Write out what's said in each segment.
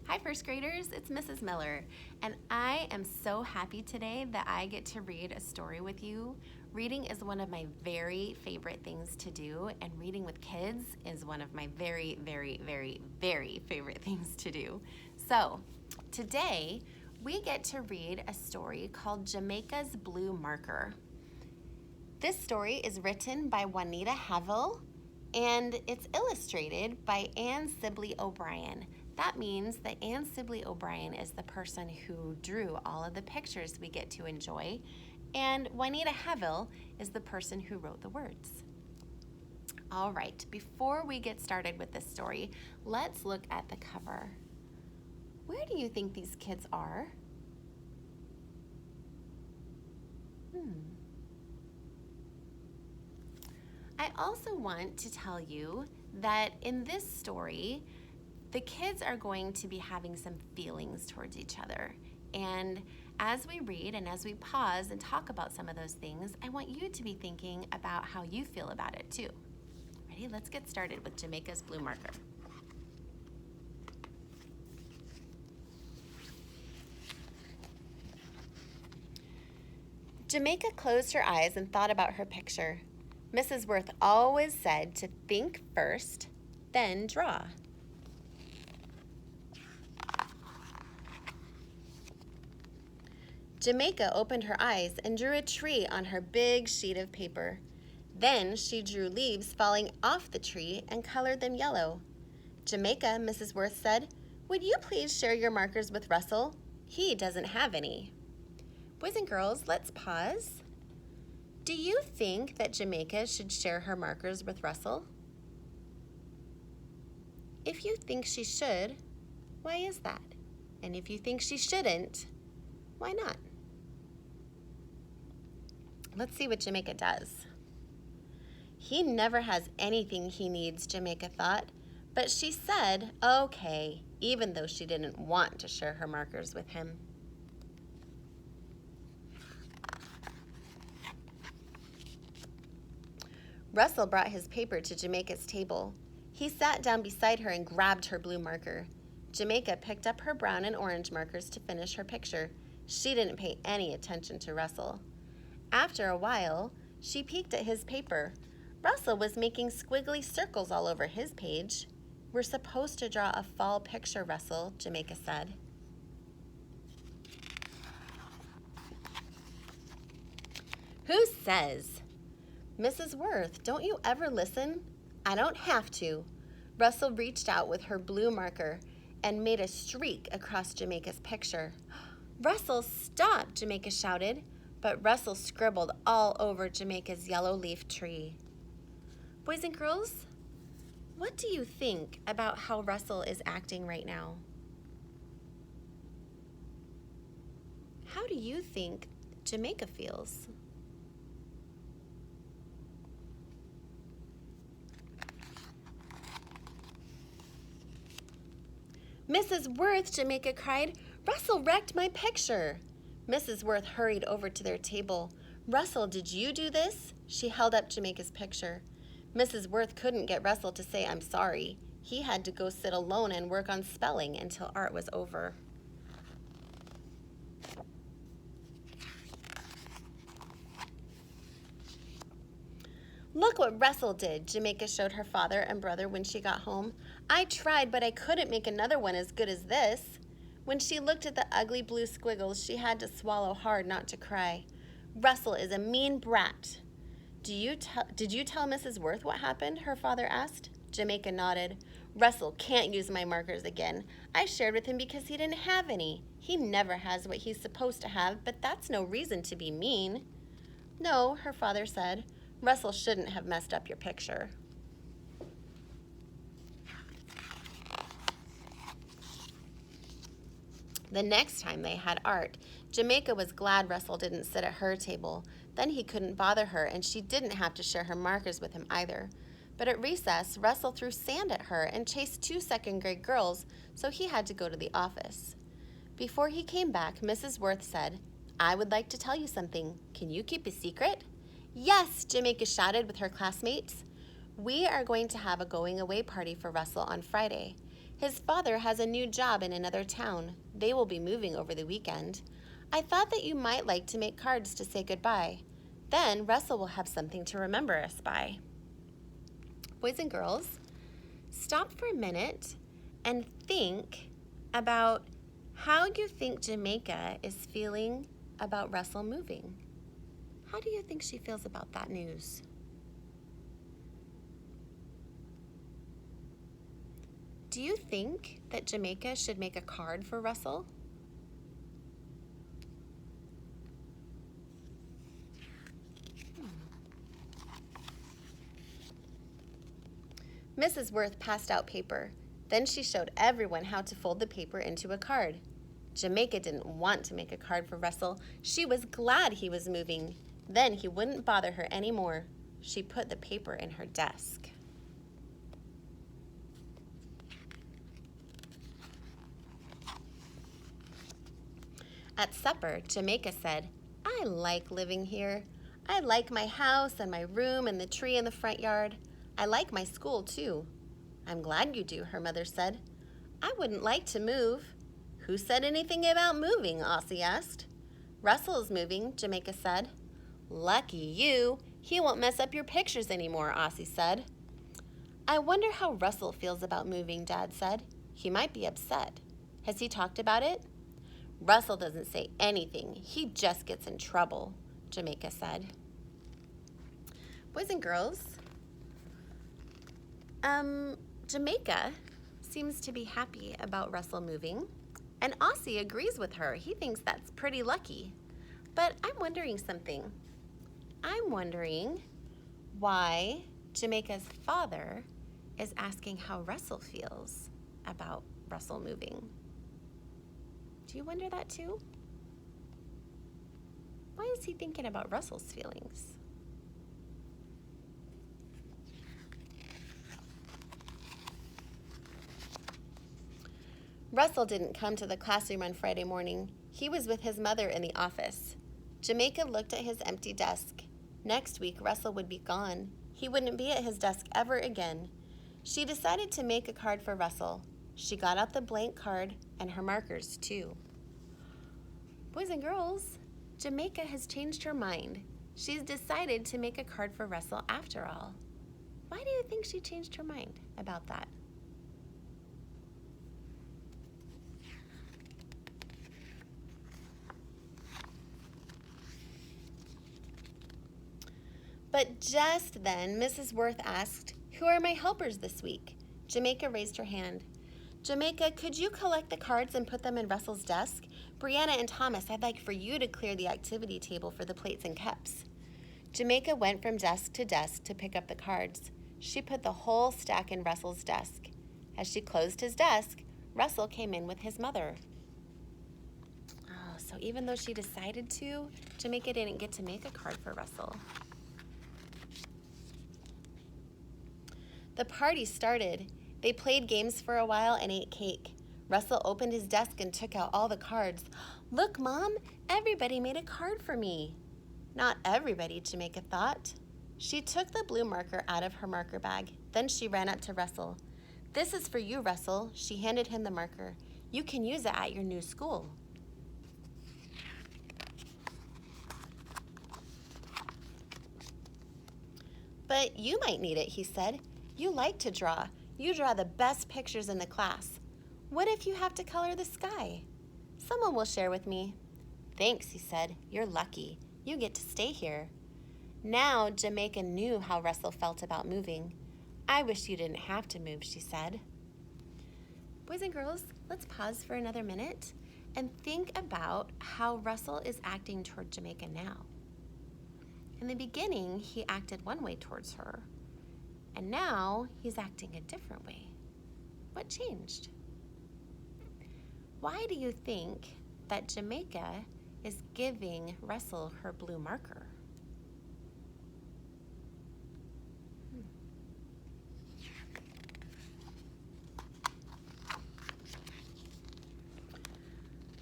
Hi, first graders, it's Mrs. Miller, and I am so happy today that I get to read a story with you. Reading is one of my very favorite things to do, and reading with kids is one of my very, very, very, very favorite things to do. So, today we get to read a story called Jamaica's Blue Marker. This story is written by Juanita Havel, and it's illustrated by Anne Sibley O'Brien. That means that Anne Sibley O'Brien is the person who drew all of the pictures we get to enjoy, and Juanita Havel is the person who wrote the words. All right, before we get started with this story, let's look at the cover. Where do you think these kids are? I also want to tell you that in this story, the kids are going to be having some feelings towards each other. And as we read and as we pause and talk about some of those things, I want you to be thinking about how you feel about it too. Ready? Let's get started with Jamaica's Blue Marker. Jamaica closed her eyes and thought about her picture. Mrs. Worth always said to think first, then draw. Jamaica opened her eyes and drew a tree on her big sheet of paper. Then she drew leaves falling off the tree and colored them yellow. Jamaica, Mrs. Worth said, "Would you please share your markers with Russell? He doesn't have any." Boys and girls, let's pause. Do you think that Jamaica should share her markers with Russell? If you think she should, why is that? And if you think she shouldn't, why not? Let's see what Jamaica does. He never has anything he needs, Jamaica thought, but she said, okay, even though she didn't want to share her markers with him. Russell brought his paper to Jamaica's table. He sat down beside her and grabbed her blue marker. Jamaica picked up her brown and orange markers to finish her picture. She didn't pay any attention to Russell. After a while, she peeked at his paper. Russell was making squiggly circles all over his page. "We're supposed to draw a fall picture, Russell," Jamaica said. "Who says?" "Mrs. Worth, don't you ever listen?" "I don't have to." Russell reached out with her blue marker and made a streak across Jamaica's picture. "Russell, stop!" Jamaica shouted, but Russell scribbled all over Jamaica's yellow leaf tree. Boys and girls, what do you think about how Russell is acting right now? How do you think Jamaica feels? "Mrs. Worth," Jamaica cried, "Russell wrecked my picture." Mrs. Worth hurried over to their table. "Russell, did you do this?" She held up Jamaica's picture. Mrs. Worth couldn't get Russell to say "I'm sorry." He had to go sit alone and work on spelling until art was over. "Look what Russell did," Jamaica showed her father and brother when she got home. "I tried, but I couldn't make another one as good as this." When she looked at the ugly blue squiggles, she had to swallow hard not to cry. "Russell is a mean brat." Did you tell Mrs. Worth what happened?" her father asked. Jamaica nodded. "Russell can't use my markers again. I shared with him because he didn't have any. He never has what he's supposed to have, but that's no reason to be mean." "No," her father said. "Russell shouldn't have messed up your picture." The next time they had art, Jamaica was glad Russell didn't sit at her table. Then he couldn't bother her, and she didn't have to share her markers with him either. But at recess, Russell threw sand at her and chased 2 second-grade girls, so he had to go to the office. Before he came back, Mrs. Worth said, "I would like to tell you something. Can you keep a secret?" "Yes," Jamaica shouted with her classmates. "We are going to have a going-away party for Russell on Friday. His father has a new job in another town. They will be moving over the weekend. I thought that you might like to make cards to say goodbye. Then Russell will have something to remember us by. Boys and girls, stop for a minute and think about how you think Jamaica is feeling about Russell moving. How do you think she feels about that news? Do you think that Jamaica should make a card for Russell? Mrs. Worth passed out paper. Then she showed everyone how to fold the paper into a card. Jamaica didn't want to make a card for Russell. She was glad he was moving. Then he wouldn't bother her anymore. She put the paper in her desk. At supper, Jamaica said, I like living here. I like my house and my room and the tree in the front yard. I like my school, too. I'm glad you do, her mother said. I wouldn't like to move. Who said anything about moving? Aussie asked. Russell's moving, Jamaica said. Lucky you. He won't mess up your pictures anymore, Aussie said. I wonder how Russell feels about moving, Dad said. He might be upset. Has he talked about it? Russell doesn't say anything. He just gets in trouble, Jamaica said. Boys and girls, Jamaica seems to be happy about Russell moving, and Aussie agrees with her. He thinks that's pretty lucky. But I'm wondering something. I'm wondering why Jamaica's father is asking how Russell feels about Russell moving. Do you wonder that too? Why is he thinking about Russell's feelings? Russell didn't come to the classroom on Friday morning. He was with his mother in the office. Jamaica looked at his empty desk. Next week, Russell would be gone. He wouldn't be at his desk ever again. She decided to make a card for Russell. She got out the blank card and her markers, too. Boys and girls, Jamaica has changed her mind. She's decided to make a card for Russell after all. Why do you think she changed her mind about that? But just then, Mrs. Worth asked, Who are my helpers this week? Jamaica raised her hand. Jamaica, could you collect the cards and put them in Russell's desk? Brianna and Thomas, I'd like for you to clear the activity table for the plates and cups. Jamaica went from desk to pick up the cards. She put the whole stack in Russell's desk. As she closed his desk, Russell came in with his mother. Oh, so even though she decided to, Jamaica didn't get to make a card for Russell. The party started. They played games for a while and ate cake. Russell opened his desk and took out all the cards. Look, Mom, everybody made a card for me. Not everybody, Jamaica thought. She took the blue marker out of her marker bag. Then she ran up to Russell. This is for you, Russell. She handed him the marker. You can use it at your new school. But you might need it, he said. You like to draw. You draw the best pictures in the class. What if you have to color the sky? Someone will share with me. Thanks, he said. You're lucky. You get to stay here. Now Jamaica knew how Russell felt about moving. I wish you didn't have to move, she said. Boys and girls, let's pause for another minute and think about how Russell is acting toward Jamaica now. In the beginning, he acted one way towards her, and now he's acting a different way. What changed? Why do you think that Jamaica is giving Russell her blue marker?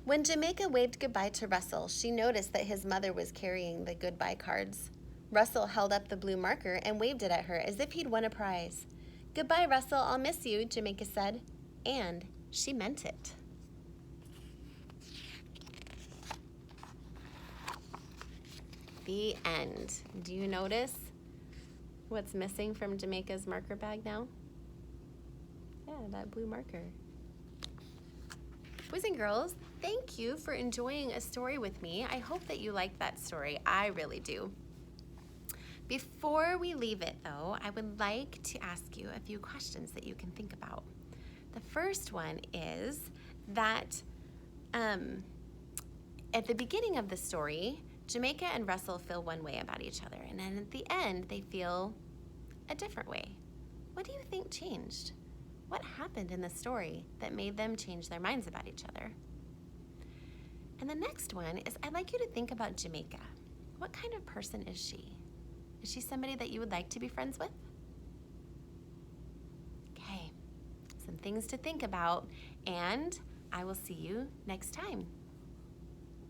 When Jamaica waved goodbye to Russell, she noticed that his mother was carrying the goodbye cards. Russell held up the blue marker and waved it at her as if he'd won a prize. Goodbye, Russell, I'll miss you, Jamaica said. and she meant it. The end. Do you notice what's missing from Jamaica's marker bag now? Yeah, that blue marker. Boys and girls, thank you for enjoying a story with me. I hope that you liked that story. I really do. Before we leave it though, I would like to ask you a few questions that you can think about. The first one is that at the beginning of the story, Jamaica and Russell feel one way about each other, and then at the end, they feel a different way. What do you think changed? What happened in the story that made them change their minds about each other? And the next one is I'd like you to think about Jamaica. What kind of person is she? Is she somebody that you would like to be friends with? Okay, some things to think about, and I will see you next time.